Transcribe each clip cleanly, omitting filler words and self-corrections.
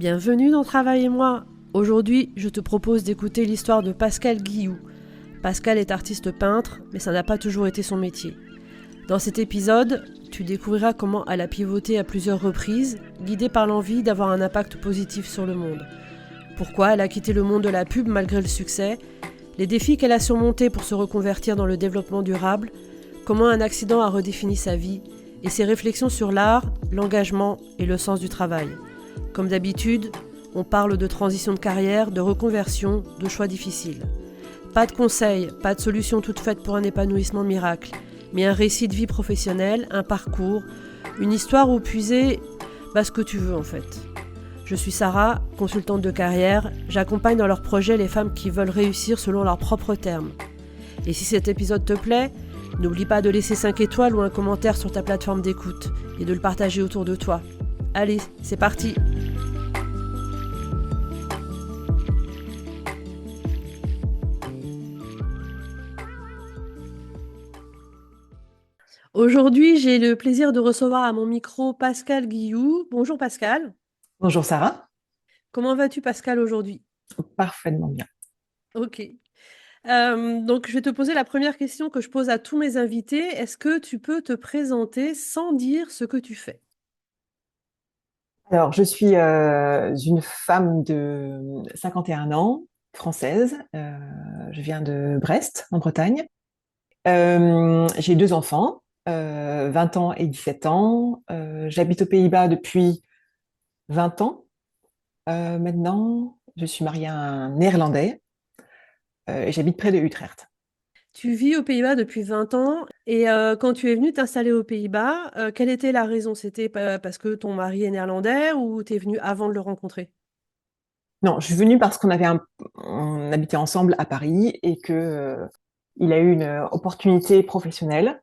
Bienvenue dans Travail et moi. Aujourd'hui, je te propose d'écouter l'histoire de Pascal Guilloux. Pascal est artiste peintre, mais ça n'a pas toujours été son métier. Dans cet épisode, tu découvriras comment elle a pivoté à plusieurs reprises, guidée par l'envie d'avoir un impact positif sur le monde. Pourquoi elle a quitté le monde de la pub malgré le succès, les défis qu'elle a surmontés pour se reconvertir dans le développement durable, comment un accident a redéfini sa vie, et ses réflexions sur l'art, l'engagement et le sens du travail. Comme d'habitude, on parle de transition de carrière, de reconversion, de choix difficiles. Pas de conseils, pas de solution toute faite pour un épanouissement miracle, mais un récit de vie professionnelle, un parcours, une histoire où puiser ce que tu veux en fait. Je suis Sarah, consultante de carrière, j'accompagne dans leurs projets les femmes qui veulent réussir selon leurs propres termes. Et si cet épisode te plaît, n'oublie pas de laisser 5 étoiles ou un commentaire sur ta plateforme d'écoute et de le partager autour de toi. Allez, c'est parti! Aujourd'hui, j'ai le plaisir de recevoir à mon micro Pascal Guilloux. Bonjour Pascal. Bonjour Sarah, Comment vas-tu Pascal aujourd'hui? parfaitement bien. Ok. Donc je vais te poser la première question que je pose à tous mes invités. Est-ce que tu peux te présenter sans dire ce que tu fais? Alors, je suis une femme de 51 ans, française. Je viens de Brest, en Bretagne. J'ai deux enfants, 20 ans et 17 ans. J'habite aux Pays-Bas depuis 20 ans. Maintenant, je suis mariée à un Néerlandais et j'habite près de Utrecht. Tu vis aux Pays-Bas depuis 20 ans et quand tu es venu t'installer aux Pays-Bas, quelle était la raison? C'était parce que ton mari est néerlandais ou tu es venu avant de le rencontrer? Non, je suis venue parce on habitait ensemble à Paris et que il a eu une opportunité professionnelle.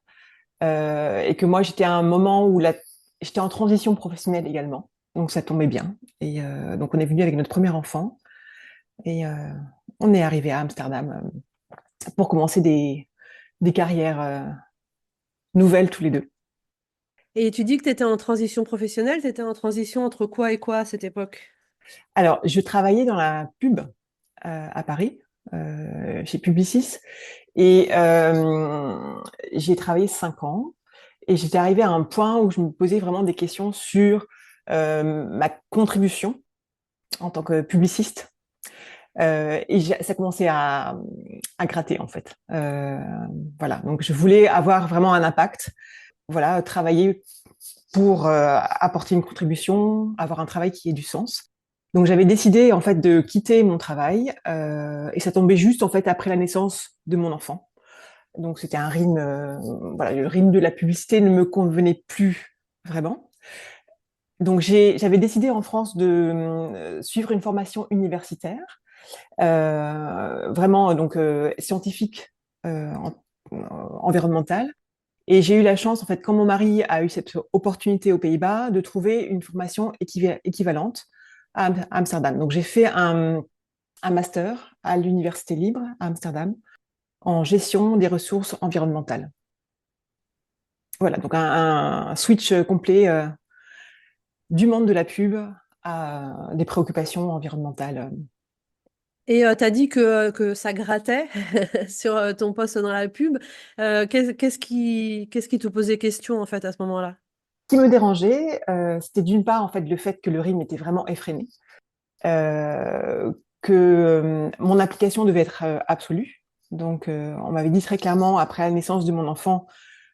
Et que moi, j'étais à un moment où j'étais en transition professionnelle également. Donc, ça tombait bien. Et donc, on est venu avec notre premier enfant. Et on est arrivé à Amsterdam pour commencer des carrières nouvelles tous les deux. Et tu dis que tu étais en transition professionnelle, tu étais en transition entre quoi et quoi à cette époque? Alors, je travaillais dans la pub à Paris, chez Publicis. Et j'ai travaillé 5 ans. Et j'étais arrivée à un point où je me posais vraiment des questions sur ma contribution en tant que publiciste. Et ça commençait à gratter en fait. Voilà, donc je voulais avoir vraiment un impact, voilà, travailler pour apporter une contribution, avoir un travail qui ait du sens. Donc j'avais décidé en fait de quitter mon travail et ça tombait juste en fait après la naissance de mon enfant. Donc c'était un rythme, voilà, le rythme de la publicité ne me convenait plus vraiment. Donc j'avais décidé en France de suivre une formation universitaire vraiment donc scientifique, environnementale. Et j'ai eu la chance, en fait, quand mon mari a eu cette opportunité aux Pays-Bas, de trouver une formation équivalente à Amsterdam. Donc j'ai fait un master à l'Université libre à Amsterdam en gestion des ressources environnementales. Voilà, donc un switch complet du monde de la pub à des préoccupations environnementales. Et tu as dit que ça grattait sur ton poste dans la pub. Qu'est-ce qui te posait question en fait à ce moment-là? Ce qui me dérangeait, c'était d'une part en fait le fait que le rythme était vraiment effréné, euh, que mon application devait être absolue. Donc, on m'avait dit très clairement après la naissance de mon enfant,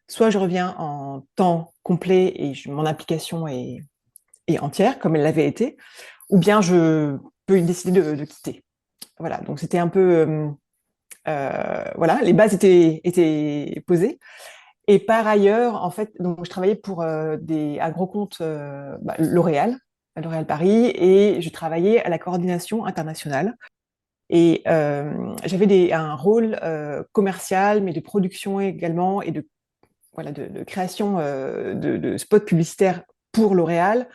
soit je reviens en temps complet et mon application est entière comme elle l'avait été, ou bien je peux décider de quitter. Voilà, donc c'était un peu, voilà, les bases étaient posées. Et par ailleurs, en fait, donc je travaillais pour un gros compte L'Oréal, L'Oréal Paris, et je travaillais à la coordination internationale. Et j'avais un rôle commercial, mais de production également, et voilà, de création de spots publicitaires pour L'Oréal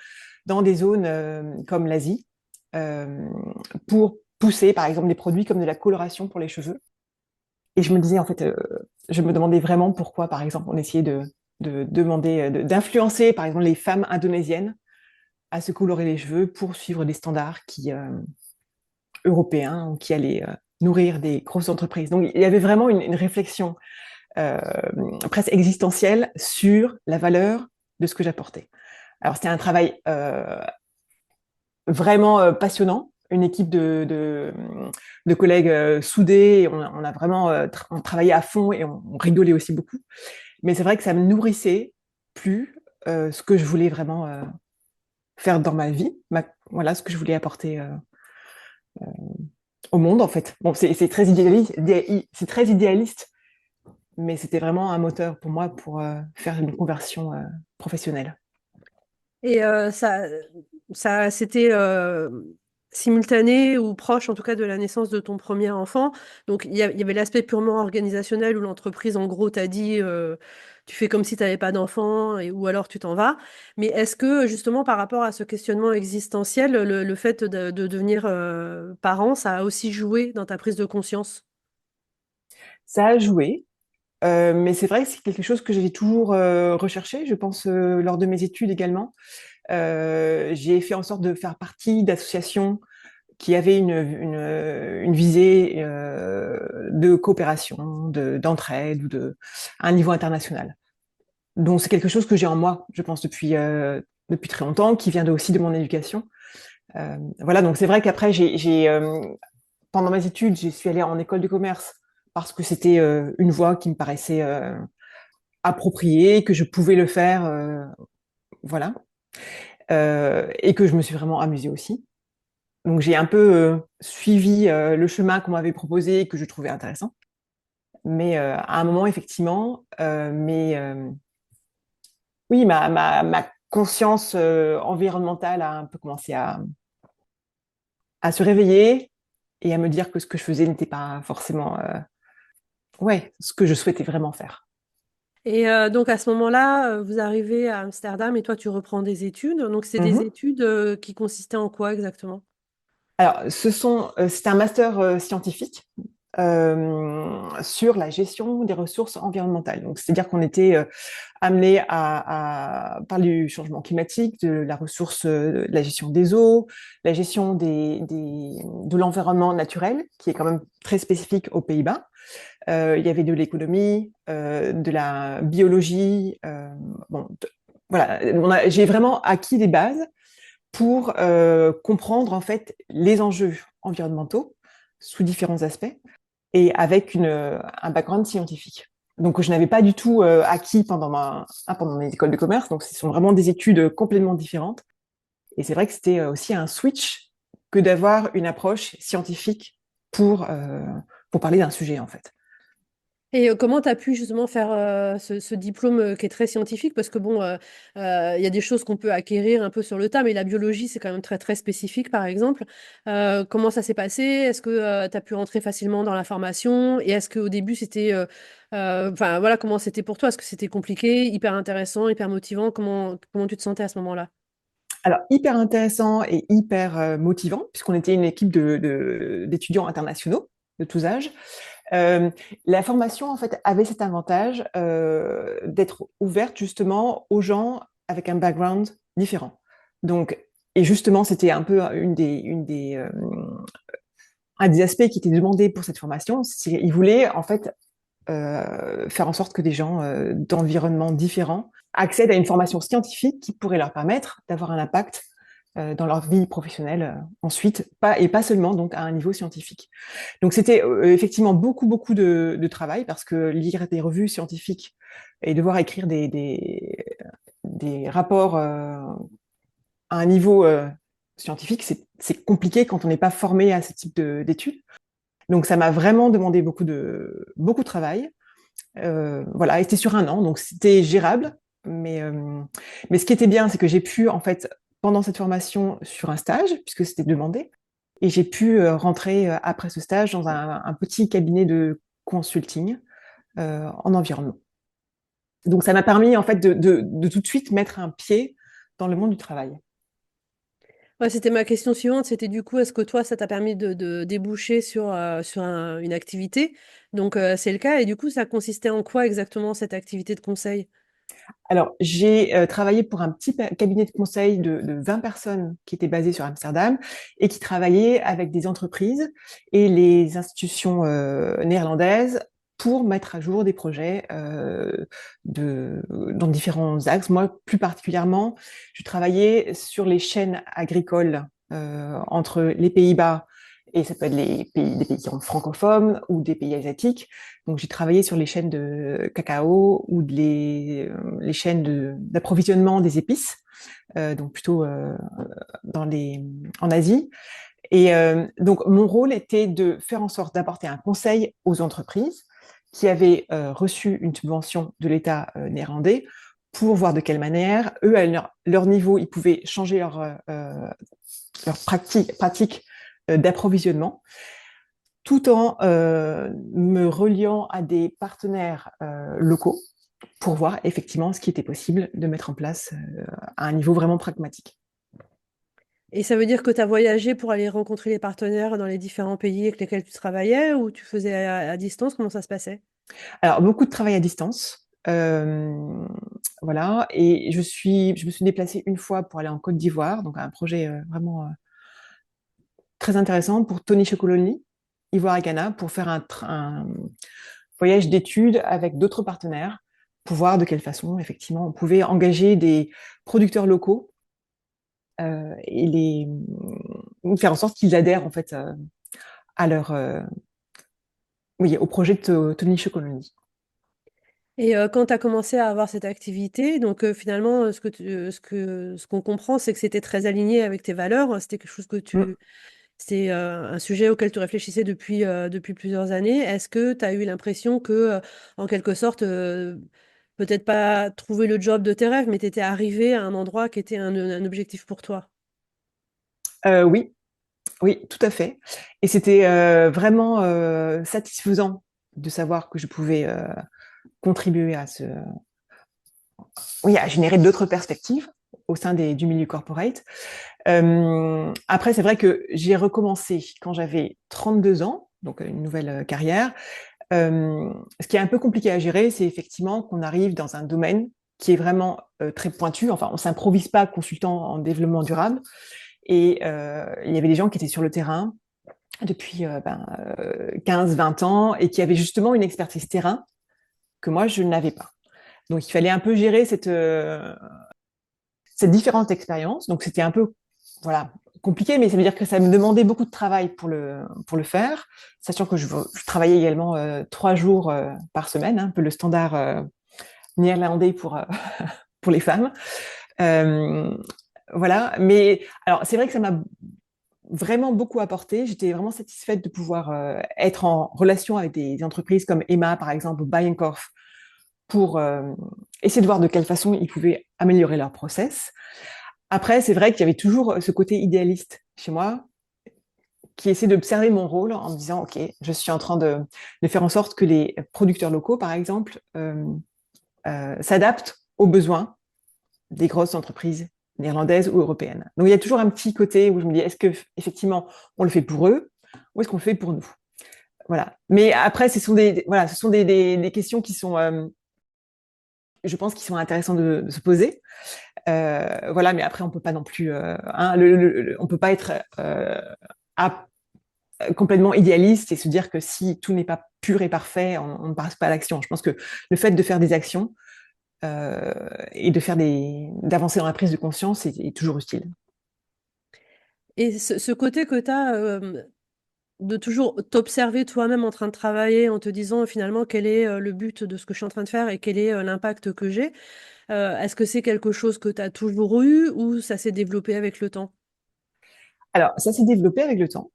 dans des zones comme l'Asie, euh, pour pousser, par exemple, des produits comme de la coloration pour les cheveux. Et je me disais, en fait, je me demandais vraiment pourquoi, par exemple, on essayait de demander, d'influencer, par exemple, les femmes indonésiennes à se colorer les cheveux pour suivre des standards européens qui allaient nourrir des grosses entreprises. Donc il y avait vraiment une réflexion euh, presque existentielle sur la valeur de ce que j'apportais. Alors c'était un travail vraiment passionnant, une équipe de collègues soudés, on a vraiment on travaillait à fond et on rigolait aussi beaucoup. Mais c'est vrai que ça me nourrissait plus ce que je voulais vraiment faire dans ma vie, voilà ce que je voulais apporter au monde en fait. Bon, c'est très idéaliste, c'est très idéaliste, mais c'était vraiment un moteur pour moi pour faire une conversion professionnelle. Et c'était simultané ou proche, en tout cas, de la naissance de ton premier enfant. Donc, il y avait l'aspect purement organisationnel où l'entreprise, en gros, t'a dit, tu fais comme si tu n'avais pas d'enfant ou alors tu t'en vas. Mais est-ce que, justement, par rapport à ce questionnement existentiel, le fait de devenir parent, ça a aussi joué dans ta prise de conscience? Ça a joué, mais c'est vrai que c'est quelque chose que j'ai toujours recherché, je pense, lors de mes études également. J'ai fait en sorte de faire partie d'associations qui avaient une visée de coopération, d'entraide ou à un niveau international. Donc c'est quelque chose que j'ai en moi, je pense, depuis très longtemps, qui vient aussi de mon éducation. Voilà, donc c'est vrai qu'après, pendant mes études, je suis allée en école de commerce parce que c'était une voie qui me paraissait appropriée, que je pouvais le faire, voilà, et que je me suis vraiment amusée aussi. Donc j'ai un peu suivi le chemin qu'on m'avait proposé et que je trouvais intéressant. Mais à un moment, effectivement, oui, ma conscience environnementale a un peu commencé à se réveiller et à me dire que ce que je faisais n'était pas forcément ouais, ce que je souhaitais vraiment faire. Et donc à ce moment-là, vous arrivez à Amsterdam et toi tu reprends des études. Donc c'est des Mhm. études qui consistaient en quoi exactement? Alors, c'est un master scientifique sur la gestion des ressources environnementales. Donc, c'est-à-dire qu'on était amené à parler du changement climatique, de la ressource, de la gestion des eaux, la gestion de l'environnement naturel, qui est quand même très spécifique aux Pays-Bas. Il y avait de l'économie, de la biologie. Bon, voilà, j'ai vraiment acquis des bases pour comprendre en fait les enjeux environnementaux sous différents aspects et avec un background scientifique. Donc je n'avais pas du tout acquis pendant mes écoles de commerce, donc ce sont vraiment des études complètement différentes. Et c'est vrai que c'était aussi un switch que d'avoir une approche scientifique pour, euh, pour parler d'un sujet en fait. Et comment tu as pu justement faire ce diplôme qui est très scientifique? Parce que bon, il y a des choses qu'on peut acquérir un peu sur le tas, mais la biologie, c'est quand même très très spécifique, par exemple. Comment ça s'est passé? Est-ce que tu as pu rentrer facilement dans la formation? Et est-ce qu'au début, c'était... Enfin, voilà, comment c'était pour toi? Est-ce que c'était compliqué, hyper intéressant, hyper motivant? Comment tu te sentais à ce moment-là? Alors, hyper intéressant et hyper motivant, puisqu'on était une équipe d'étudiants internationaux de tous âges. Euh, la formation, en fait, avait cet avantage d'être ouverte justement aux gens avec un background différent. Donc, et justement, c'était un peu un des aspects qui était demandé pour cette formation. Ils voulaient, en fait, faire en sorte que des gens d'environnements différents accèdent à une formation scientifique qui pourrait leur permettre d'avoir un impact dans leur vie professionnelle ensuite, pas seulement donc à un niveau scientifique. Donc c'était effectivement beaucoup de travail parce que lire des revues scientifiques et devoir écrire des rapports à un niveau scientifique, c'est compliqué quand on n'est pas formé à ce type d'études. Donc ça m'a vraiment demandé beaucoup de travail. Voilà, et c'était sur un an, donc c'était gérable. Mais ce qui était bien, c'est que j'ai pu, en fait, pendant cette formation, sur un stage, puisque c'était demandé, et j'ai pu rentrer après ce stage dans un petit cabinet de consulting en environnement. Donc ça m'a permis, en fait, de tout de suite mettre un pied dans le monde du travail. Ouais, c'était ma question suivante, c'était du coup, est-ce que toi, ça t'a permis de déboucher sur une activité? Donc, c'est le cas. Et du coup, ça consistait en quoi exactement cette activité de conseil? Alors, j'ai travaillé pour un petit cabinet de conseil de 20 personnes qui était basé sur Amsterdam et qui travaillait avec des entreprises et les institutions néerlandaises pour mettre à jour des projets dans différents axes. Moi, plus particulièrement, je travaillais sur les chaînes agricoles entre les Pays-Bas et ça peut être des pays qui sont francophones ou des pays asiatiques. Donc, j'ai travaillé sur les chaînes de cacao ou les chaînes d'approvisionnement des épices, donc plutôt en Asie. Et donc, mon rôle était de faire en sorte d'apporter un conseil aux entreprises qui avaient reçu une subvention de l'État néerlandais pour voir de quelle manière, eux, à leur niveau, ils pouvaient changer leur pratique d'approvisionnement tout en me reliant à des partenaires locaux pour voir effectivement ce qui était possible de mettre en place à un niveau vraiment pragmatique. Et ça veut dire que tu as voyagé pour aller rencontrer les partenaires dans les différents pays avec lesquels tu travaillais ou tu faisais à distance? Comment ça se passait? Alors, beaucoup de travail à distance. Voilà, et je me suis déplacée une fois pour aller en Côte d'Ivoire, donc un projet vraiment très intéressant pour Tony Chocolonely, Ivoire et Ghana, pour faire un voyage d'études avec d'autres partenaires pour voir de quelle façon, effectivement, on pouvait engager des producteurs locaux et faire en sorte qu'ils adhèrent en fait à leur, oui, au projet de Tony Chocolonely. Et quand tu as commencé à avoir cette activité, donc finalement, ce qu'on comprend, c'est que c'était très aligné avec tes valeurs. C'était quelque chose que Mm. c'était un sujet auquel tu réfléchissais depuis plusieurs années. Est-ce que tu as eu l'impression que, en quelque sorte, peut-être pas trouver le job de tes rêves, mais tu étais arrivé à un endroit qui était un objectif pour toi? Oui, oui, tout à fait. Et c'était vraiment satisfaisant de savoir que je pouvais contribuer oui, à générer d'autres perspectives au sein du milieu corporate. Après, c'est vrai que j'ai recommencé quand j'avais 32 ans, donc une nouvelle carrière. Ce qui est un peu compliqué à gérer, c'est effectivement qu'on arrive dans un domaine qui est vraiment très pointu. Enfin, on s'improvise pas consultant en développement durable. Et il y avait des gens qui étaient sur le terrain depuis 15-20 ans et qui avaient justement une expertise terrain que moi, je n'avais pas. Donc, il fallait un peu gérer cette différente expérience. Donc, c'était un peu voilà, compliqué, mais ça veut dire que ça me demandait beaucoup de travail pour le faire, sachant que je travaillais également 3 jours par semaine, hein, un peu le standard néerlandais pour les femmes. Euh, voilà, mais alors c'est vrai que ça m'a vraiment beaucoup apporté. J'étais vraiment satisfaite de pouvoir être en relation avec des entreprises comme Emma, par exemple, ou Bijenkorf, pour essayer de voir de quelle façon ils pouvaient améliorer leur process. Après, c'est vrai qu'il y avait toujours ce côté idéaliste chez moi qui essaie d'observer mon rôle en me disant, OK, je suis en train de faire en sorte que les producteurs locaux, par exemple, s'adaptent aux besoins des grosses entreprises néerlandaises ou européennes. Donc, il y a toujours un petit côté où je me dis, est-ce que effectivement on le fait pour eux ou est-ce qu'on le fait pour nous? Voilà. Mais après, ce sont des questions qui sont, je pense, qui sont intéressantes de se poser. Voilà, mais après, on peut pas non plus, hein, on peut pas être à complètement idéaliste et se dire que si tout n'est pas pur et parfait, on ne passe pas à l'action. Je pense que le fait de faire des actions et d'avancer dans la prise de conscience est toujours utile. Et ce côté que tu as de toujours t'observer toi-même en train de travailler en te disant finalement quel est le but de ce que je suis en train de faire et quel est l'impact que j'ai, est-ce que c'est quelque chose que tu as toujours eu ou ça s'est développé avec le temps? Alors, ça s'est développé avec le temps.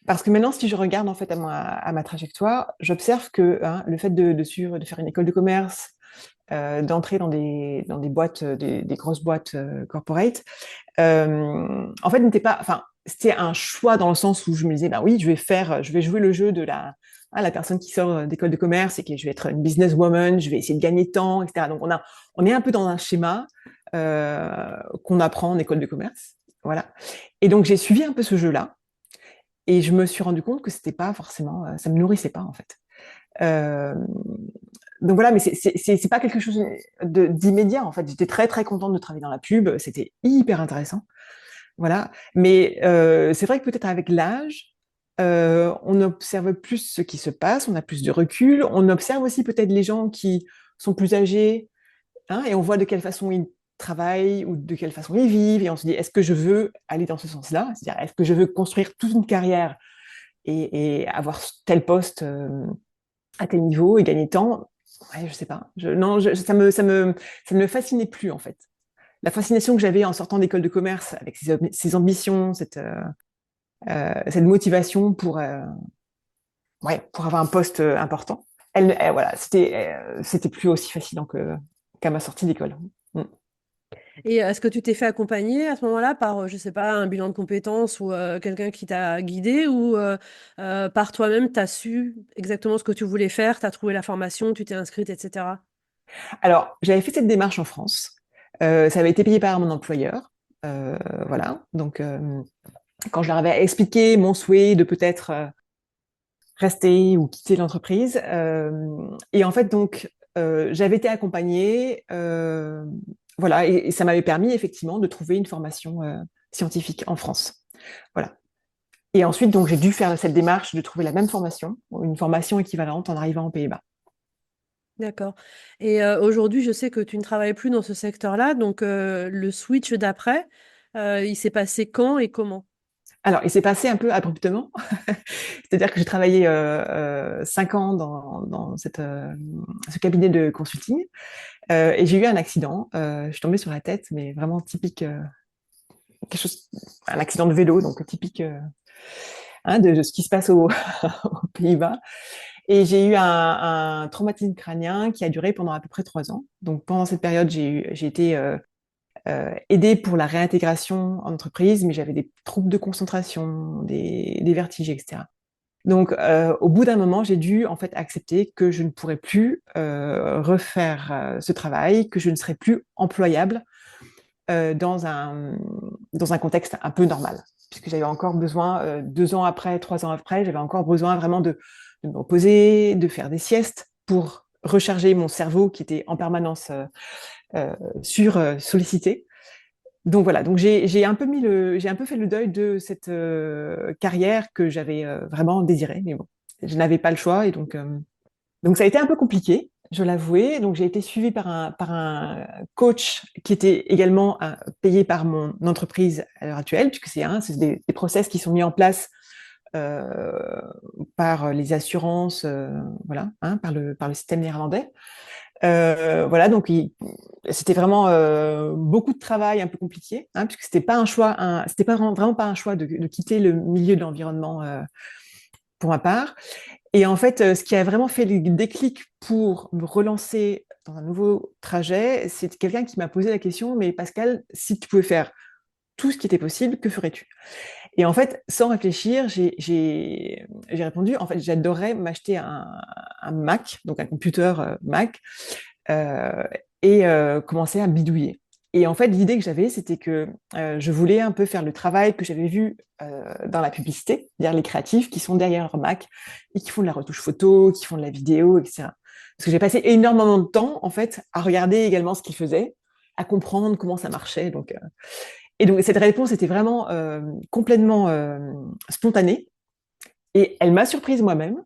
Parce que maintenant, si je regarde en fait à ma trajectoire, j'observe que hein, le fait de faire une école de commerce, d'entrer dans des boîtes, des grosses boîtes corporate, en fait, n'était pas, enfin, c'était un choix dans le sens où je me disais, bah oui, je vais jouer le jeu de la personne qui sort d'école de commerce et que je vais être une businesswoman, je vais essayer de gagner de temps, etc. Donc, on est un peu dans un schéma qu'on apprend en école de commerce. Voilà. Et donc, j'ai suivi un peu ce jeu-là et je me suis rendu compte que c'était pas forcément, ça me nourrissait pas, en fait. Euh, donc voilà, mais c'est pas quelque chose d'immédiat, en fait. J'étais très, très contente de travailler dans la pub. C'était hyper intéressant. Voilà. Mais c'est vrai que peut-être avec l'âge, on observe plus ce qui se passe, on a plus de recul. On observe aussi peut-être les gens qui sont plus âgés, hein, et on voit de quelle façon ils travaillent ou de quelle façon ils vivent. Et on se dit, est-ce que je veux aller dans ce sens-là? C'est-à-dire, est-ce que je veux construire toute une carrière et avoir tel poste à tel niveau et gagner tant? Ouais, je sais pas. Non, ça ne me fascinait plus, en fait. La fascination que j'avais en sortant d'école de commerce avec ses ambitions, cette motivation pour avoir un poste important, voilà, c'était plus aussi fascinant qu'à ma sortie d'école. Mm. Et est-ce que tu t'es fait accompagner à ce moment-là par, je sais pas, un bilan de compétences ou quelqu'un qui t'a guidé ou par toi-même, tu as su exactement ce que tu voulais faire, tu as trouvé la formation, tu t'es inscrite, etc. Alors, j'avais fait cette démarche en France. Ça avait été payé par mon employeur. Voilà. Donc, quand je leur avais expliqué mon souhait de peut-être rester ou quitter l'entreprise, et en fait, donc, j'avais été accompagnée, voilà, et ça m'avait permis effectivement de trouver une formation scientifique en France. Voilà. Et ensuite, donc, j'ai dû faire cette démarche de trouver la même formation, une formation équivalente en arrivant aux Pays-Bas. D'accord. Et aujourd'hui, je sais que tu ne travailles plus dans ce secteur-là, donc le switch d'après, il s'est passé quand et comment? Alors, il s'est passé un peu abruptement, c'est-à-dire que j'ai travaillé 5 ans dans ce cabinet de consulting, et j'ai eu un accident. Je suis tombée sur la tête, mais vraiment typique, quelque chose, un accident de vélo, donc typique, hein, de ce qui se passe aux Pays-Bas. Et j'ai eu un traumatisme crânien qui a duré pendant à peu près 3 ans. Donc pendant cette période, j'ai été aidée pour la réintégration en entreprise, mais j'avais des troubles de concentration, des vertiges, etc. Donc, au bout d'un moment, j'ai dû en fait accepter que je ne pourrais plus refaire ce travail, que je ne serais plus employable dans un contexte un peu normal, puisque j'avais encore besoin, 2 ans après, 3 ans après, j'avais encore besoin vraiment de me reposer, de faire des siestes pour recharger mon cerveau qui était en permanence sollicité. Donc voilà, donc j'ai un peu j'ai un peu fait le deuil de cette carrière que j'avais vraiment désirée, mais bon, je n'avais pas le choix et donc ça a été un peu compliqué, je l'avouais. Donc j'ai été suivie par un coach qui était également payé par mon entreprise à l'heure actuelle, puisque c'est des process qui sont mis en place euh, par les assurances, voilà, hein, par le système néerlandais. Voilà, donc c'était vraiment beaucoup de travail, un peu compliqué, hein, puisque c'était pas un choix, c'était pas vraiment pas un choix de quitter le milieu de l'environnement pour ma part. Et en fait, ce qui a vraiment fait le déclic pour me relancer dans un nouveau trajet, c'est quelqu'un qui m'a posé la question, mais Pascal, si tu pouvais faire tout ce qui était possible, que ferais-tu? Et en fait, sans réfléchir, j'ai répondu, en fait, j'adorerais m'acheter un Mac, donc un computer Mac, euh, et commencer à bidouiller. Et en fait, l'idée que j'avais, c'était que je voulais un peu faire le travail que j'avais vu dans la publicité, c'est-à-dire les créatifs qui sont derrière leur Mac et qui font de la retouche photo, qui font de la vidéo, etc. Parce que j'ai passé énormément de temps, en fait, à regarder également ce qu'ils faisaient, à comprendre comment ça marchait. Et donc, cette réponse était vraiment complètement spontanée. Et elle m'a surprise moi-même.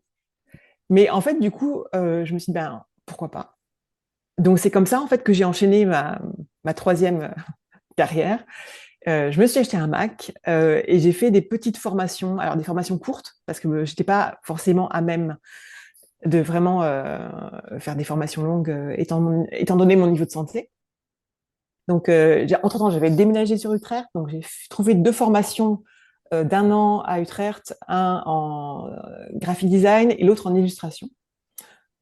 Mais en fait, du coup, je me suis dit, ben, pourquoi pas? Donc c'est comme ça en fait que j'ai enchaîné ma troisième carrière. Je me suis acheté un Mac et j'ai fait des petites formations, alors des formations courtes parce que je n'étais pas forcément à même de vraiment faire des formations longues étant donné mon niveau de santé. Donc entre-temps j'avais déménagé sur Utrecht, donc j'ai trouvé 2 formations d'1 an à Utrecht, un en graphic design et l'autre en illustration.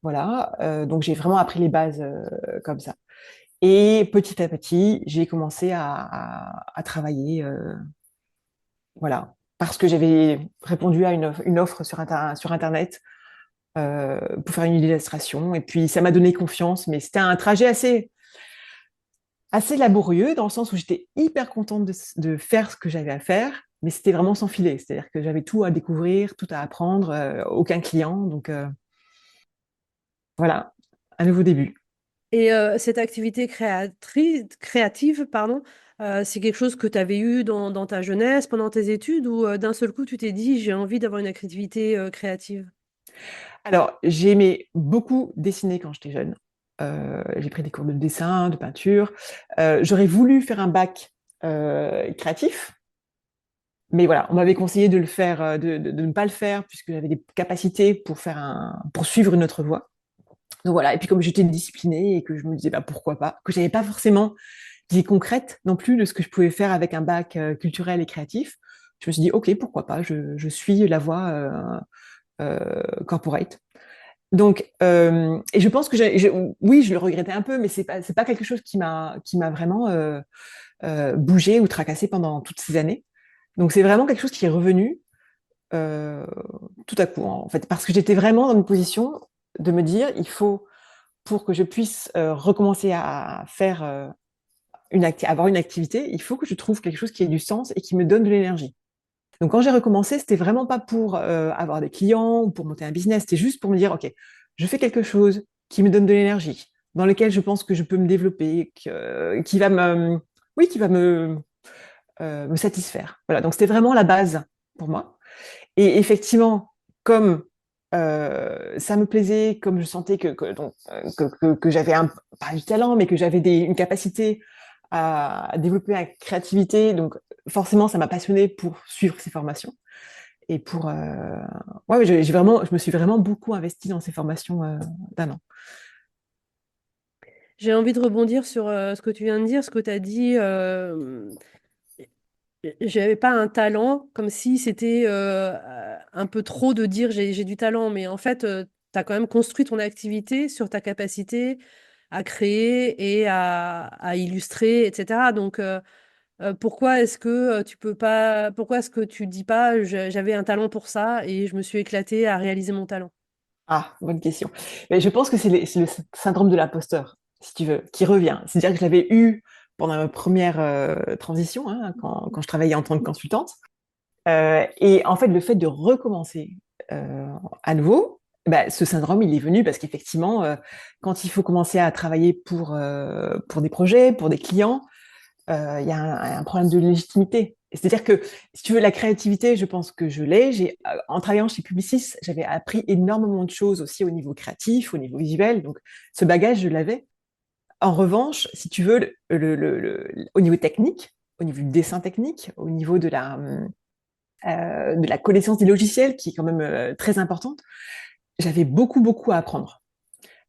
Voilà, donc j'ai vraiment appris les bases comme ça. Et petit à petit, j'ai commencé à travailler, voilà, parce que j'avais répondu à une offre sur Internet pour faire une illustration. Et puis, ça m'a donné confiance, mais c'était un trajet assez laborieux, dans le sens où j'étais hyper contente de faire ce que j'avais à faire, mais c'était vraiment sans filet. C'est-à-dire que j'avais tout à découvrir, tout à apprendre, aucun client. Donc, voilà. un nouveau début. Et cette activité créative, pardon, c'est quelque chose que tu avais eu dans ta jeunesse, pendant tes études, ou d'un seul coup, tu t'es dit, j'ai envie d'avoir une activité créative? Alors, j'aimais beaucoup dessiner quand j'étais jeune. J'ai pris des cours de dessin, de peinture. J'aurais voulu faire un bac créatif, mais voilà, on m'avait conseillé de le faire, de ne pas le faire, puisque j'avais des capacités pour suivre une autre voie. Donc voilà, et puis comme j'étais disciplinée et que je me disais bah, pourquoi pas, que j'avais pas forcément d'idée concrète non plus de ce que je pouvais faire avec un bac culturel et créatif, je me suis dit ok, pourquoi pas, je suis la voie corporate. Donc, et je pense que oui, je le regrettais un peu, mais c'est pas quelque chose qui m'a vraiment bougé ou tracassé pendant toutes ces années. Donc, c'est vraiment quelque chose qui est revenu euh, tout à coup, en fait, parce que j'étais vraiment dans une position de me dire, il faut, pour que je puisse recommencer à faire avoir une activité, il faut que je trouve quelque chose qui ait du sens et qui me donne de l'énergie. Donc, quand j'ai recommencé, c'était vraiment pas pour avoir des clients ou pour monter un business, c'était juste pour me dire, OK, je fais quelque chose qui me donne de l'énergie, dans lequel je pense que je peux me développer, qui va oui, qui va me satisfaire. Voilà, donc c'était vraiment la base pour moi. Et effectivement, comme ça me plaisait, comme je sentais que j'avais pas du talent, mais que j'avais une capacité à développer ma créativité, donc forcément, ça m'a passionnée pour suivre ces formations. Et ouais, je me suis vraiment beaucoup investie dans ces formations d'un an. J'ai envie de rebondir sur ce que tu viens de dire, ce que tu as dit. J'avais pas un talent, comme si c'était un peu trop de dire j'ai du talent, mais en fait, tu as quand même construit ton activité sur ta capacité à créer et à illustrer, etc. Donc, pourquoi est-ce que tu peux pas, pourquoi est-ce que tu dis pas j'avais un talent pour ça et je me suis éclatée à réaliser mon talent? Ah, bonne question. Mais je pense que c'est le syndrome de l'imposteur, si tu veux, qui revient. C'est-à-dire que je l'avais eu pendant ma première transition, hein, quand je travaillais en tant que consultante. Et en fait, le fait de recommencer euh, à nouveau, bah, ce syndrome, il est venu parce qu'effectivement, quand il faut commencer à travailler pour des projets, pour des clients, il y a un problème de légitimité. C'est-à-dire que, si tu veux, la créativité, je pense que je l'ai. En travaillant chez Publicis, j'avais appris énormément de choses aussi au niveau créatif, au niveau visuel. Donc, ce bagage, je l'avais. En revanche, si tu veux, au niveau technique, au niveau du dessin technique, au niveau de la connaissance des logiciels, qui est quand même très importante, j'avais beaucoup, beaucoup à apprendre.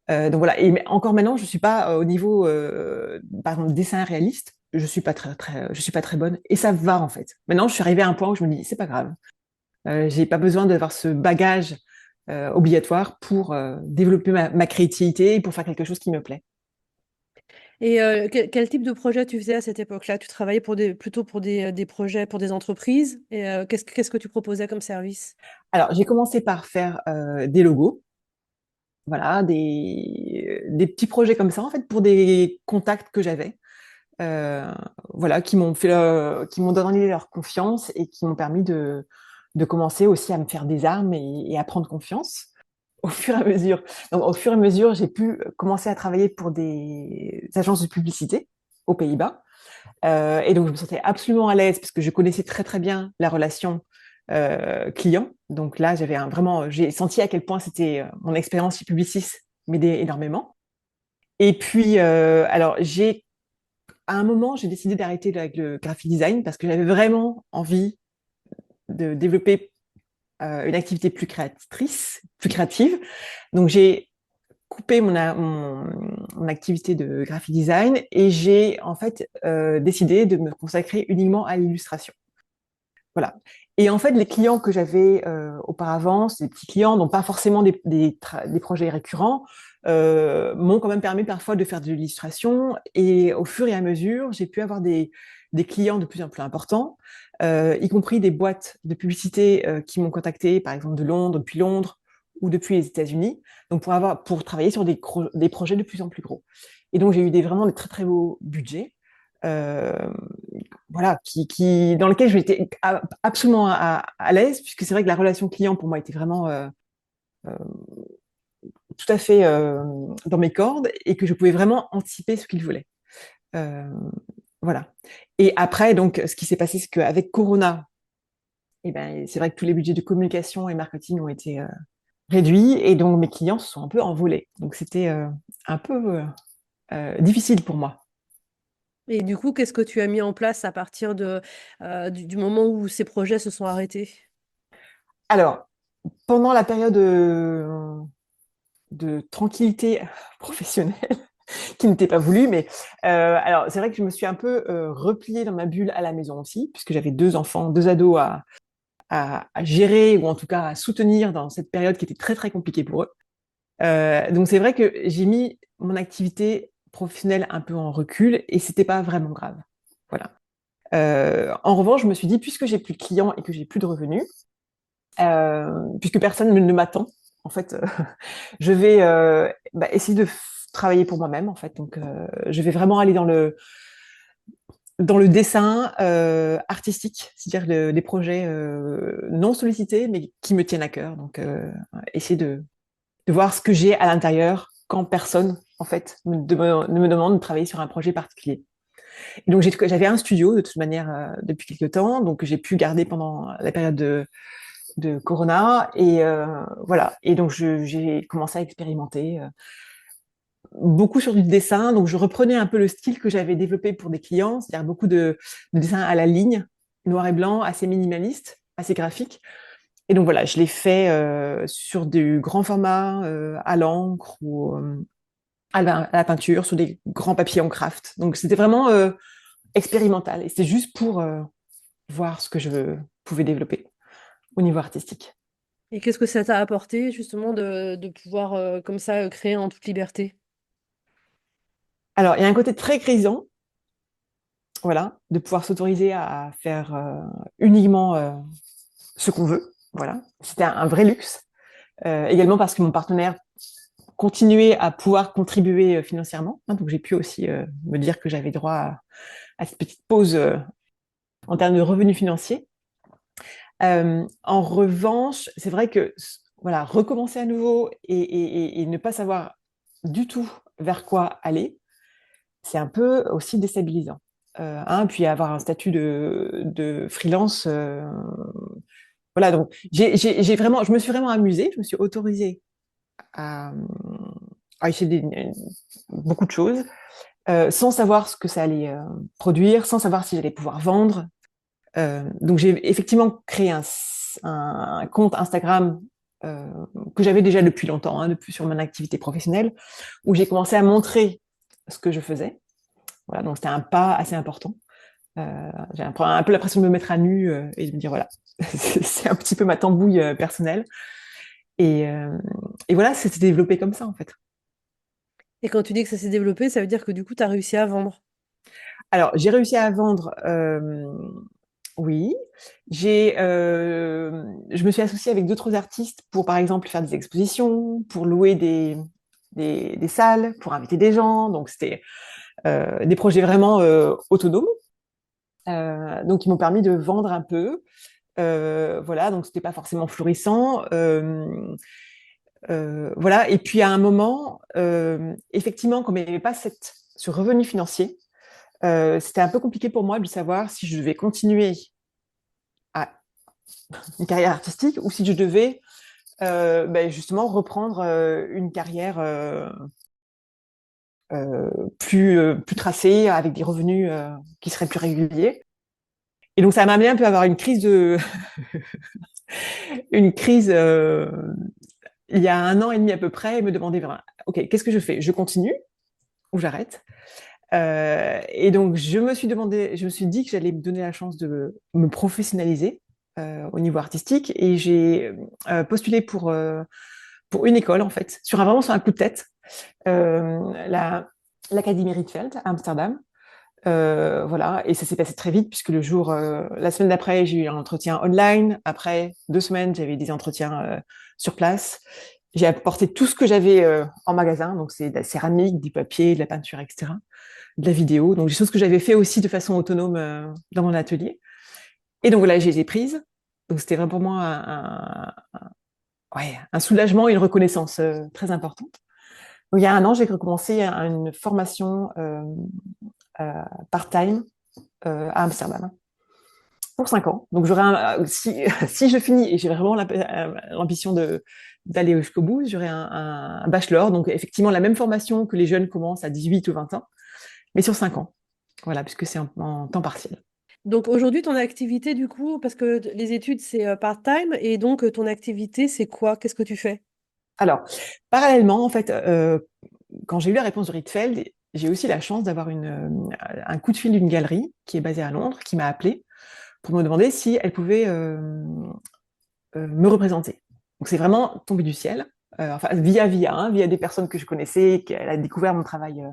Donc voilà, mais encore maintenant, je suis pas au niveau, par exemple, dessin réaliste, je suis pas très bonne, et ça va en fait. Maintenant, je suis arrivée à un point où je me dis, c'est pas grave, j'ai pas besoin d'avoir ce bagage obligatoire pour développer ma créativité et pour faire quelque chose qui me plaît. Et quel type de projet tu faisais à cette époque-là? Tu travaillais plutôt pour des projets, pour des entreprises. Et qu'est-ce que tu proposais comme service? Alors, j'ai commencé par faire des logos, voilà, des petits projets comme ça, en fait, pour des contacts que j'avais. euh, voilà, qui m'ont donné leur confiance et qui m'ont permis de commencer aussi à me faire des armes et à prendre confiance au fur et à mesure. Donc, au fur et à mesure, j'ai pu commencer à travailler pour des agences de publicité aux Pays-Bas. Et donc, je me sentais absolument à l'aise parce que je connaissais très, très bien la relation client. Donc là, j'ai senti à quel point c'était mon expérience chez Publicis m'aidait énormément. Et puis, alors, à un moment, j'ai décidé d'arrêter avec le graphic design parce que j'avais vraiment envie de développer une activité plus créatrice, plus créative. Donc, j'ai coupé mon activité de graphic design et j'ai en fait décidé de me consacrer uniquement à l'illustration. Voilà. Et en fait, les clients que j'avais auparavant, c'est des petits clients, donc pas forcément des projets récurrents, m'ont quand même permis parfois de faire de l'illustration. Et au fur et à mesure, j'ai pu avoir des clients de plus en plus importants, y compris des boîtes de publicité qui m'ont contacté, par exemple de Londres, depuis Londres ou depuis les États-Unis, donc pour travailler sur des projets de plus en plus gros. Et donc j'ai eu vraiment des très très beaux budgets. Euh, voilà, dans lequel j'étais absolument à l'aise, puisque c'est vrai que la relation client pour moi était vraiment tout à fait dans mes cordes et que je pouvais vraiment anticiper ce qu'ils voulaient. Euh, voilà. Et après, donc, ce qui s'est passé, c'est qu'avec Corona, eh ben, c'est vrai que tous les budgets de communication et marketing ont été réduits et donc mes clients se sont un peu envolés. Donc, c'était un peu difficile pour moi. Et du coup, qu'est-ce que tu as mis en place à partir du moment où ces projets se sont arrêtés? Alors, pendant la période de tranquillité professionnelle, qui n'était pas voulu, mais alors c'est vrai que je me suis un peu repliée dans ma bulle à la maison aussi, puisque j'avais deux enfants, deux ados à gérer ou en tout cas à soutenir dans cette période qui était très très compliquée pour eux. Donc c'est vrai que j'ai mis mon activité professionnelle un peu en recul et c'était pas vraiment grave. Voilà. En revanche, je me suis dit, puisque j'ai plus de clients et que j'ai plus de revenus, puisque personne ne m'attend, en fait, je vais essayer de travailler pour moi-même, en fait. Donc, je vais vraiment aller dans le dessin artistique, c'est-à-dire des projets non sollicités, mais qui me tiennent à cœur. Donc, essayer de voir ce que j'ai à l'intérieur quand personne, en fait, ne me demande de travailler sur un projet particulier. Et donc, j'avais un studio, de toute manière, depuis quelques temps, donc j'ai pu garder pendant la période de Corona. Et voilà. Et donc, j'ai commencé à expérimenter beaucoup sur du dessin. Donc, je reprenais un peu le style que j'avais développé pour des clients, c'est-à-dire beaucoup de dessins à la ligne, noir et blanc, assez minimaliste, assez graphique. Et donc, voilà, je l'ai fait sur du grand format, à l'encre ou à la peinture, sur des grands papiers en craft. Donc, c'était vraiment expérimental. Et c'était juste pour voir ce que je pouvais développer au niveau artistique. Et qu'est-ce que ça t'a apporté justement de pouvoir comme ça créer en toute liberté? Alors, il y a un côté très grisant, voilà, de pouvoir s'autoriser à faire uniquement ce qu'on veut, voilà. C'était un vrai luxe. Également parce que mon partenaire continuait à pouvoir contribuer financièrement, hein, donc j'ai pu aussi me dire que j'avais droit à cette petite pause en termes de revenus financiers. En revanche, c'est vrai que voilà, recommencer à nouveau et ne pas savoir du tout vers quoi aller, c'est un peu aussi déstabilisant. Puis avoir un statut de freelance, voilà, donc j'ai vraiment, je me suis vraiment amusée, je me suis autorisée à, à essayer beaucoup de choses, sans savoir ce que ça allait produire, sans savoir si j'allais pouvoir vendre. Donc j'ai effectivement créé un compte Instagram euh, que j'avais déjà depuis longtemps, hein, depuis sur mon activité professionnelle, où j'ai commencé à montrer ce que je faisais. Voilà, donc c'était un pas assez important. J'ai un peu l'impression de me mettre à nu et de me dire voilà, c'est un petit peu ma tambouille personnelle. Et, euh, et voilà, ça s'est développé comme ça en fait. Et quand tu dis que ça s'est développé, ça veut dire que du coup, tu as réussi à vendre. Alors j'ai réussi à vendre, oui. Je me suis associée avec d'autres artistes pour par exemple faire des expositions, pour louer des salles, pour inviter des gens. Donc c'était des projets vraiment autonomes. Donc ils m'ont permis de vendre un peu. Voilà, donc c'était pas forcément florissant. Voilà, et puis à un moment, effectivement, comme il n'y avait pas ce revenu financier, c'était un peu compliqué pour moi de savoir si je devais continuer à une carrière artistique ou si je devais justement reprendre une carrière plus tracée, avec des revenus qui seraient plus réguliers. Et donc ça m'a amené un peu à avoir une crise une crise il y a un an et demi à peu près, et me demander, ok, qu'est-ce que je fais? Je continue ou j'arrête? Et donc, je me suis dit que j'allais me donner la chance de me professionnaliser au niveau artistique, et j'ai postulé pour une école, en fait, vraiment sur un coup de tête, l'Académie Rietveld à Amsterdam. Voilà, et ça s'est passé très vite puisque la semaine d'après, j'ai eu un entretien online. Après 2 semaines, j'avais des entretiens sur place. J'ai apporté tout ce que j'avais en magasin, donc c'est de la céramique, du papier, de la peinture, etc., de la vidéo, donc des choses que j'avais fait aussi de façon autonome dans mon atelier. Et donc voilà, j'ai été prise. Donc c'était vraiment pour moi ouais, un soulagement et une reconnaissance très importante. Donc, il y a un an, j'ai recommencé une formation part-time à Amsterdam pour 5 ans. Donc, si je finis et j'ai vraiment l'ambition d'aller jusqu'au bout, j'aurai un bachelor. Donc, effectivement, la même formation que les jeunes commencent à 18 ou 20 ans, mais sur 5 ans. Voilà, puisque c'est en temps partiel. Donc aujourd'hui, ton activité, du coup, parce que les études, c'est part-time, et donc ton activité, c'est quoi? Qu'est-ce que tu fais? Alors, parallèlement, en fait, quand j'ai eu la réponse de Rietveld, j'ai aussi la chance d'avoir un coup de fil d'une galerie qui est basée à Londres, qui m'a appelé pour me demander si elle pouvait me représenter. Donc c'est vraiment tombé du ciel, enfin via des personnes que je connaissais, qu'elle a découvert mon travail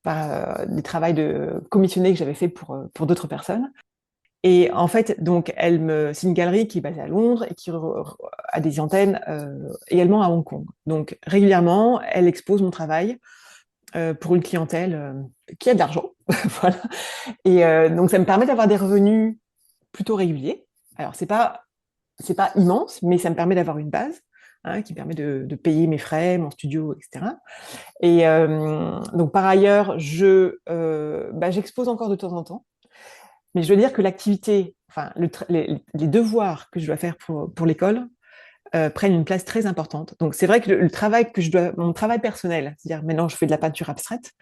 par des travaux de commissionnés que j'avais fait pour d'autres personnes. Et en fait, donc, c'est une galerie qui est basée à Londres et qui a des antennes également à Hong Kong. Donc, régulièrement, elle expose mon travail pour une clientèle qui a de l'argent. Voilà. Et donc, ça me permet d'avoir des revenus plutôt réguliers. Alors, c'est pas immense, mais ça me permet d'avoir une base qui permet de payer mes frais, mon studio, etc. Et donc, par ailleurs, j'expose encore de temps en temps. Mais je veux dire que l'activité, enfin, les devoirs que je dois faire pour l'école prennent une place très importante. Donc, c'est vrai que le travail mon travail personnel, c'est-à-dire maintenant je fais de la peinture abstraite,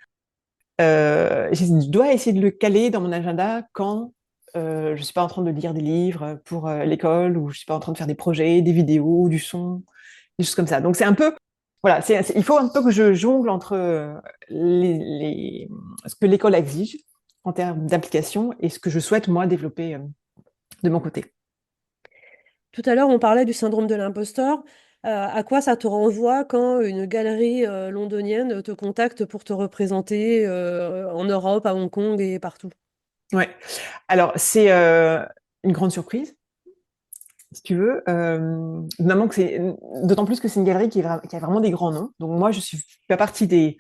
je dois essayer de le caler dans mon agenda quand je ne suis pas en train de lire des livres pour l'école ou je ne suis pas en train de faire des projets, des vidéos, du son, des choses comme ça. Donc, c'est un peu, voilà, il faut un peu que je jongle entre ce que l'école exige en termes d'application et ce que je souhaite, moi, développer de mon côté. Tout à l'heure, on parlait du syndrome de l'imposteur. À quoi ça te renvoie quand une galerie londonienne te contacte pour te représenter en Europe, à Hong Kong et partout? Ouais. Alors, c'est une grande surprise, si tu veux. D'autant plus que c'est une galerie qui a vraiment des grands noms. Donc, moi, je ne fais pas partie des